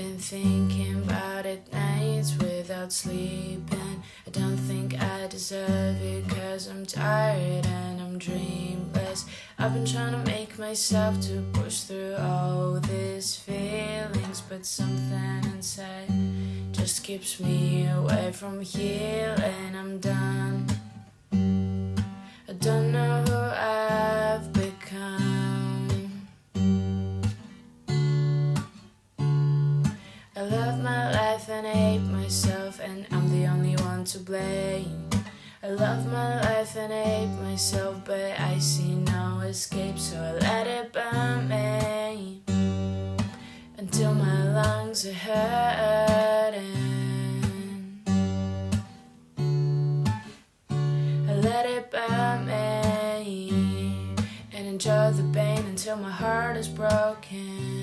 been thinking about it nights without sleeping. I don't think I deserve it, 'cause I'm tired and I'm dreamless. I've been trying to make myself to push through all these feelings, but something inside just keeps me away from healing. I'm done. I don't know who I've become. I love my life and hate myself, and I'm the only one to blame. I love my life and hate myself, but I see no escape, so I let it burn me until my lungs are hurting. I let it burn me and enjoy the pain until my heart is broken.